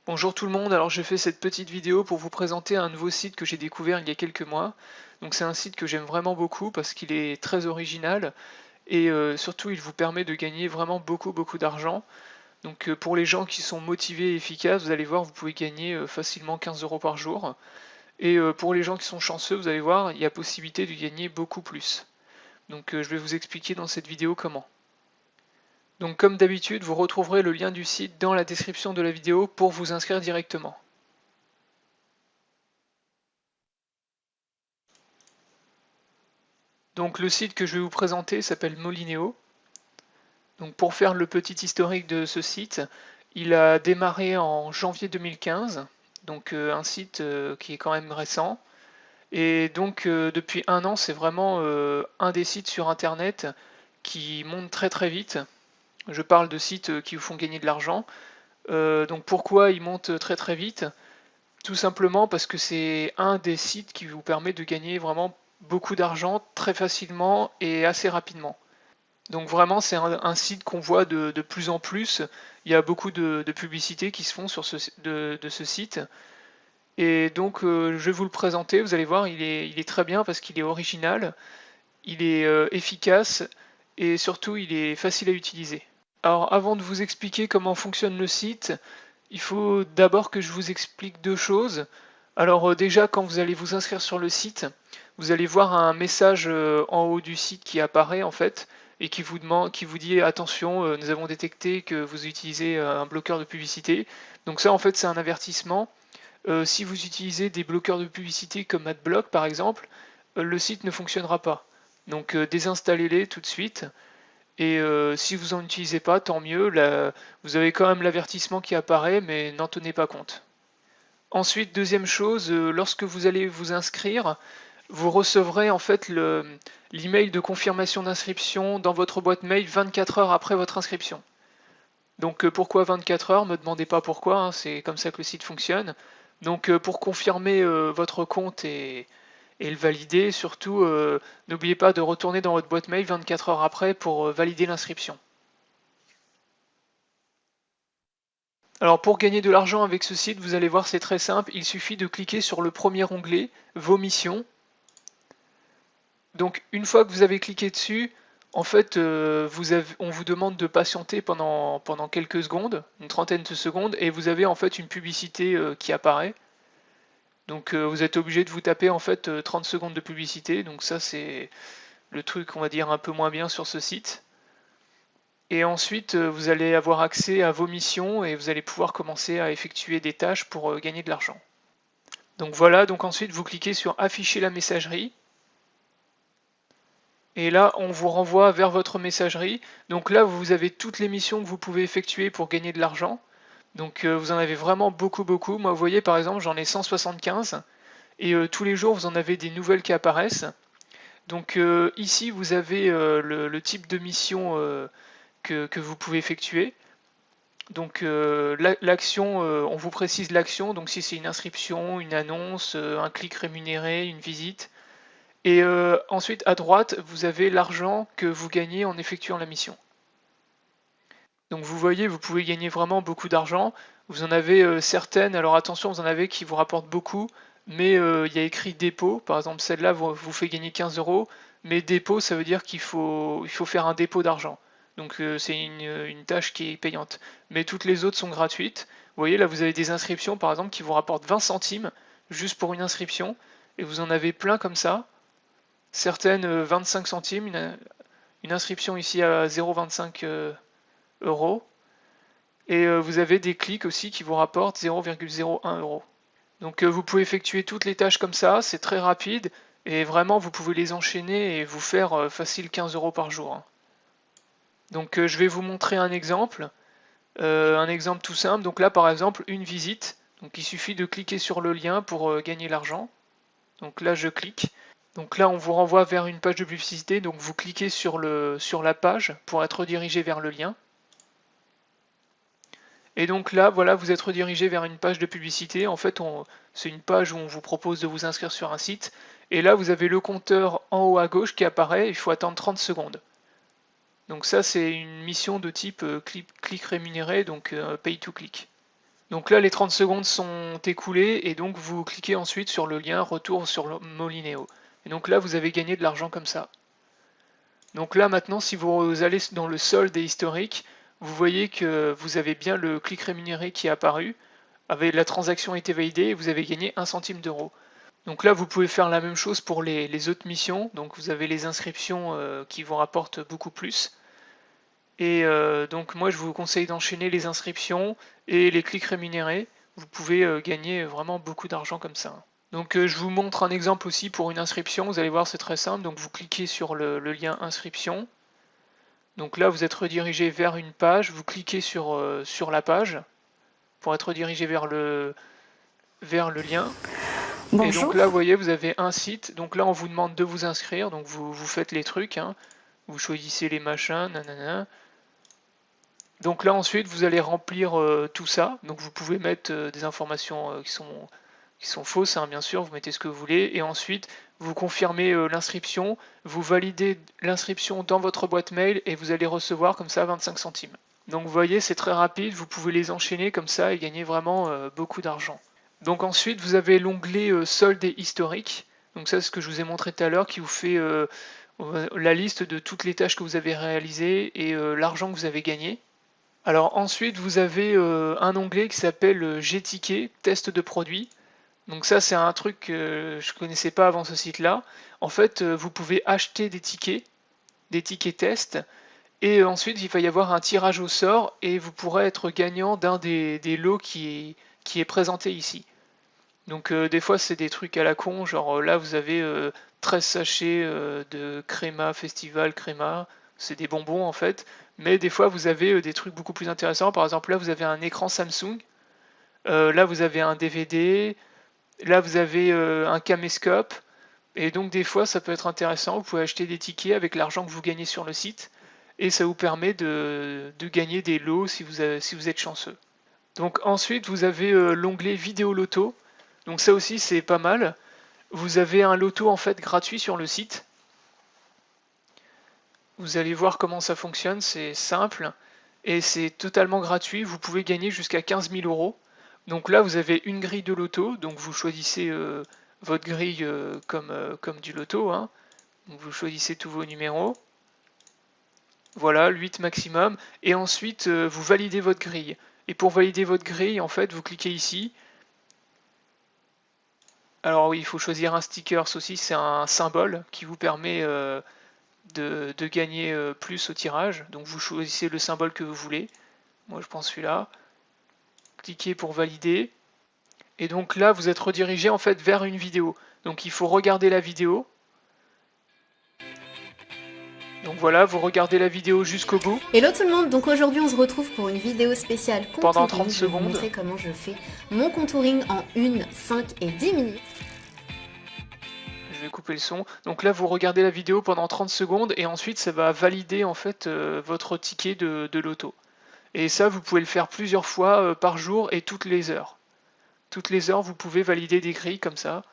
Bonjour tout le monde, alors j'ai fait cette petite vidéo pour vous présenter un nouveau site que j'ai découvert il y a quelques mois. Donc c'est un site que j'aime vraiment beaucoup parce qu'il est très original et surtout il vous permet de gagner vraiment beaucoup d'argent. Donc pour les gens qui sont motivés et efficaces, vous allez voir, vous pouvez gagner facilement 15 euros par jour. Et pour les gens qui sont chanceux, vous allez voir, il y a possibilité de gagner beaucoup plus. Donc je vais vous expliquer dans cette vidéo comment. Donc comme d'habitude, vous retrouverez le lien du site dans la description de la vidéo pour vous inscrire directement. Donc le site que je vais vous présenter s'appelle Molineo. Donc pour faire le petit historique de ce site, il a démarré en janvier 2015, donc un site qui est quand même récent. Et donc depuis un an, c'est vraiment un des sites sur Internet qui monte très vite. Je parle de sites qui vous font gagner de l'argent. Donc pourquoi il monte très vite? Tout simplement parce que c'est un des sites qui vous permet de gagner vraiment beaucoup d'argent très facilement et assez rapidement. Donc vraiment c'est un site qu'on voit de plus en plus. Il y a beaucoup de publicités qui se font sur de ce site. Et donc je vais vous le présenter, vous allez voir, il est très bien parce qu'il est original, il est efficace et surtout il est facile à utiliser. Alors avant de vous expliquer comment fonctionne le site, il faut d'abord que je vous explique deux choses. Alors déjà quand vous allez vous inscrire sur le site, vous allez voir un message en haut du site qui apparaît en fait et qui vous dit attention, nous avons détecté que vous utilisez un bloqueur de publicité. Donc ça en fait c'est un avertissement. Si vous utilisez des bloqueurs de publicité comme AdBlock par exemple, le site ne fonctionnera pas. Donc désinstallez-les tout de suite. Et si vous n'en utilisez pas, tant mieux, là, vous avez quand même l'avertissement qui apparaît, mais n'en tenez pas compte. Ensuite, deuxième chose, lorsque vous allez vous inscrire, vous recevrez en fait l'email de confirmation d'inscription dans votre boîte mail 24 heures après votre inscription. Donc pourquoi 24 heures? Me demandez pas pourquoi, hein, c'est comme ça que le site fonctionne. Donc pour confirmer votre compte et le valider, surtout n'oubliez pas de retourner dans votre boîte mail 24 heures après pour valider l'inscription. Alors pour gagner de l'argent avec ce site, vous allez voir c'est très simple, il suffit de cliquer sur le premier onglet, vos missions. Donc une fois que vous avez cliqué dessus, en fait on vous demande de patienter pendant quelques secondes, une trentaine de secondes, et vous avez en fait une publicité qui apparaît. Donc vous êtes obligé de vous taper en fait 30 secondes de publicité, donc ça c'est le truc on va dire un peu moins bien sur ce site. Et ensuite vous allez avoir accès à vos missions et vous allez pouvoir commencer à effectuer des tâches pour gagner de l'argent. Donc voilà, donc ensuite vous cliquez sur afficher la messagerie. Et là on vous renvoie vers votre messagerie. Donc là vous avez toutes les missions que vous pouvez effectuer pour gagner de l'argent. Donc vous en avez vraiment beaucoup. Moi vous voyez par exemple j'en ai 175. Et tous les jours vous en avez des nouvelles qui apparaissent. Donc ici vous avez le type de mission que vous pouvez effectuer. Donc l'action, on vous précise l'action, donc si c'est une inscription, une annonce, un clic rémunéré, une visite. Et ensuite à droite, vous avez l'argent que vous gagnez en effectuant la mission. Donc vous voyez, vous pouvez gagner vraiment beaucoup d'argent. Vous en avez certaines, alors attention, vous en avez qui vous rapportent beaucoup, mais il y a écrit dépôt. Par exemple, celle-là vous fait gagner 15 euros, mais dépôt, ça veut dire qu'il faut faire un dépôt d'argent. Donc c'est une tâche qui est payante. Mais toutes les autres sont gratuites. Vous voyez, là vous avez des inscriptions, par exemple, qui vous rapportent 20 centimes juste pour une inscription, et vous en avez plein comme ça. Certaines 25 centimes, une inscription ici à 0,25 euros. Et vous avez des clics aussi qui vous rapportent 0,01 euros. Donc vous pouvez effectuer toutes les tâches comme ça, c'est très rapide, et vraiment vous pouvez les enchaîner et vous faire facile 15 euros par jour, hein. Donc je vais vous montrer un exemple tout simple. Donc là par exemple une visite, donc il suffit de cliquer sur le lien pour gagner l'argent. Donc là je clique. Donc là on vous renvoie vers une page de publicité, donc vous cliquez sur la page pour être redirigé vers le lien. Et donc là, voilà, vous êtes redirigé vers une page de publicité. En fait, c'est une page où on vous propose de vous inscrire sur un site. Et là, vous avez le compteur en haut à gauche qui apparaît. Il faut attendre 30 secondes. Donc ça, c'est une mission de type clic rémunéré, donc pay to click. Donc là, les 30 secondes sont écoulées et donc vous cliquez ensuite sur le lien retour sur le Molineo. Et donc là, vous avez gagné de l'argent comme ça. Donc là, maintenant, si vous allez dans le solde et historique, vous voyez que vous avez bien le clic rémunéré qui est apparu. La transaction a été validée et vous avez gagné 1 centime d'euro. Donc là, vous pouvez faire la même chose pour les autres missions. Donc vous avez les inscriptions qui vous rapportent beaucoup plus. Et donc moi, je vous conseille d'enchaîner les inscriptions et les clics rémunérés. Vous pouvez gagner vraiment beaucoup d'argent comme ça. Donc je vous montre un exemple aussi pour une inscription. Vous allez voir, c'est très simple. Donc vous cliquez sur le lien inscription. Donc là, vous êtes redirigé vers une page. Vous cliquez sur la page pour être redirigé vers le lien. Bonjour. Et donc là, vous voyez, vous avez un site. Donc là, on vous demande de vous inscrire. Donc vous faites les trucs. Hein. Vous choisissez les machins, nanana. Donc là, ensuite, vous allez remplir tout ça. Donc vous pouvez mettre des informations qui sont fausses, hein, bien sûr. Vous mettez ce que vous voulez. Et ensuite, vous confirmez l'inscription. Vous validez l'inscription dans votre boîte mail et vous allez recevoir comme ça 25 centimes. Donc vous voyez, c'est très rapide. Vous pouvez les enchaîner comme ça et gagner vraiment beaucoup d'argent. Donc ensuite, vous avez l'onglet solde et historique. Donc ça, c'est ce que je vous ai montré tout à l'heure, qui vous fait la liste de toutes les tâches que vous avez réalisées et l'argent que vous avez gagné. Alors ensuite, vous avez un onglet qui s'appelle G-Ticket, test de produit. Donc ça, c'est un truc que je ne connaissais pas avant ce site-là. En fait, vous pouvez acheter des tickets test, et ensuite, il va y avoir un tirage au sort, et vous pourrez être gagnant d'un des lots qui est présenté ici. Donc des fois, c'est des trucs à la con, genre là, vous avez 13 sachets de Créma, Festival Créma, c'est des bonbons en fait, mais des fois, vous avez des trucs beaucoup plus intéressants. Par exemple, là, vous avez un écran Samsung, là, vous avez un DVD, là, vous avez un caméscope, et donc des fois, ça peut être intéressant. Vous pouvez acheter des tickets avec l'argent que vous gagnez sur le site, et ça vous permet de gagner des lots si vous êtes chanceux. Donc ensuite, vous avez l'onglet Vidéo Loto. Donc ça aussi, c'est pas mal. Vous avez un loto en fait gratuit sur le site. Vous allez voir comment ça fonctionne, c'est simple et c'est totalement gratuit. Vous pouvez gagner jusqu'à 15 000 euros. Donc là, vous avez une grille de loto, donc vous choisissez votre grille comme du loto. Hein. Donc vous choisissez tous vos numéros. Voilà, 8 maximum. Et ensuite, vous validez votre grille. Et pour valider votre grille, en fait, vous cliquez ici. Alors oui, il faut choisir un sticker. Aussi, c'est un symbole qui vous permet de gagner plus au tirage. Donc vous choisissez le symbole que vous voulez. Moi, je prends celui-là. Cliquez pour valider. Et donc là, vous êtes redirigé en fait vers une vidéo. Donc il faut regarder la vidéo. Donc voilà, vous regardez la vidéo jusqu'au bout. Hello tout le monde, donc aujourd'hui on se retrouve pour une vidéo spéciale contouring. Pendant 30 secondes. Je vais vous montrer comment je fais mon contouring en 1, 5 et 10 minutes. Je vais couper le son. Donc là, vous regardez la vidéo pendant 30 secondes et ensuite ça va valider en fait votre ticket de loto. Et ça, vous pouvez le faire plusieurs fois par jour et toutes les heures. Toutes les heures, vous pouvez valider des grilles comme ça.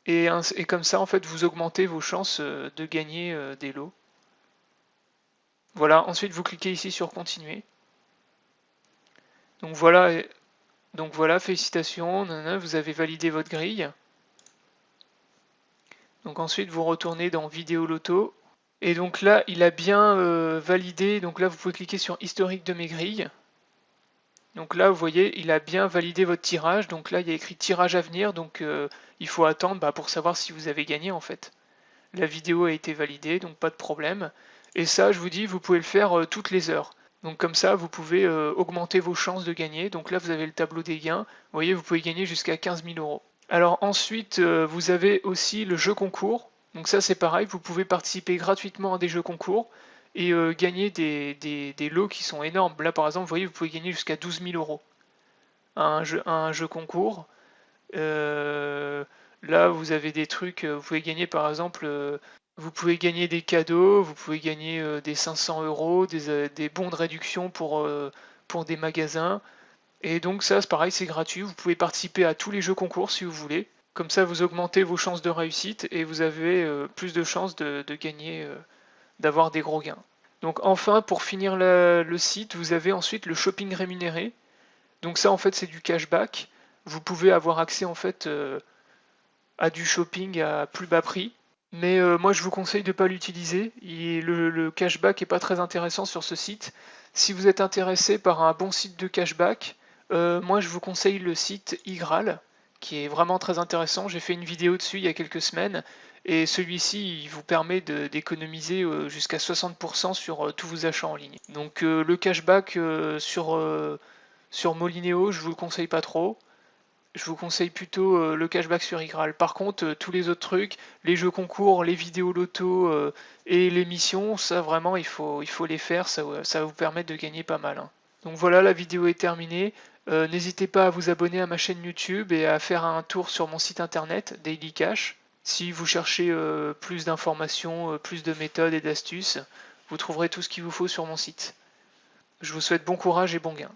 Et comme ça, en fait, vous augmentez vos chances de gagner des lots. Voilà, ensuite vous cliquez ici sur continuer. Donc voilà, félicitations, vous avez validé votre grille. Donc ensuite vous retournez dans vidéo loto. Et donc là, il a bien validé. Donc là, vous pouvez cliquer sur historique de mes grilles. Donc là, vous voyez, il a bien validé votre tirage. Donc là, il y a écrit tirage à venir. Donc il faut attendre pour savoir si vous avez gagné en fait. La vidéo a été validée, donc pas de problème. Et ça, je vous dis, vous pouvez le faire toutes les heures. Donc comme ça, vous pouvez augmenter vos chances de gagner. Donc là, vous avez le tableau des gains. Vous voyez, vous pouvez gagner jusqu'à 15 000 euros. Alors ensuite, vous avez aussi le jeu concours. Donc ça, c'est pareil, vous pouvez participer gratuitement à des jeux concours et gagner des lots qui sont énormes. Là, par exemple, vous voyez, vous pouvez gagner jusqu'à 12 000 euros à un jeu concours. Là, vous avez des trucs, vous pouvez gagner par exemple, vous pouvez gagner des cadeaux, vous pouvez gagner des 500 euros, des bons de réduction pour des magasins. Et donc ça, c'est pareil, c'est gratuit. Vous pouvez participer à tous les jeux concours si vous voulez. Comme ça, vous augmentez vos chances de réussite et vous avez plus de chances de gagner, d'avoir des gros gains. Donc enfin, pour finir le site, vous avez ensuite le shopping rémunéré. Donc ça en fait c'est du cashback. Vous pouvez avoir accès en fait à du shopping à plus bas prix. Mais moi je vous conseille de ne pas l'utiliser. Le cashback est pas très intéressant sur ce site. Si vous êtes intéressé par un bon site de cashback, moi je vous conseille le site iGraal, qui est vraiment très intéressant. J'ai fait une vidéo dessus il y a quelques semaines. Et celui-ci, il vous permet d'économiser jusqu'à 60% sur tous vos achats en ligne. Donc le cashback sur Molineo, je vous le conseille pas trop. Je vous conseille plutôt le cashback sur iGraal. Par contre, tous les autres trucs, les jeux concours, les vidéos loto et les missions, ça vraiment, il faut les faire, ça va vous permettre de gagner pas mal, hein. Donc voilà, la vidéo est terminée. N'hésitez pas à vous abonner à ma chaîne YouTube et à faire un tour sur mon site internet, Daily Cash. Si vous cherchez plus d'informations, plus de méthodes et d'astuces, vous trouverez tout ce qu'il vous faut sur mon site. Je vous souhaite bon courage et bon gain.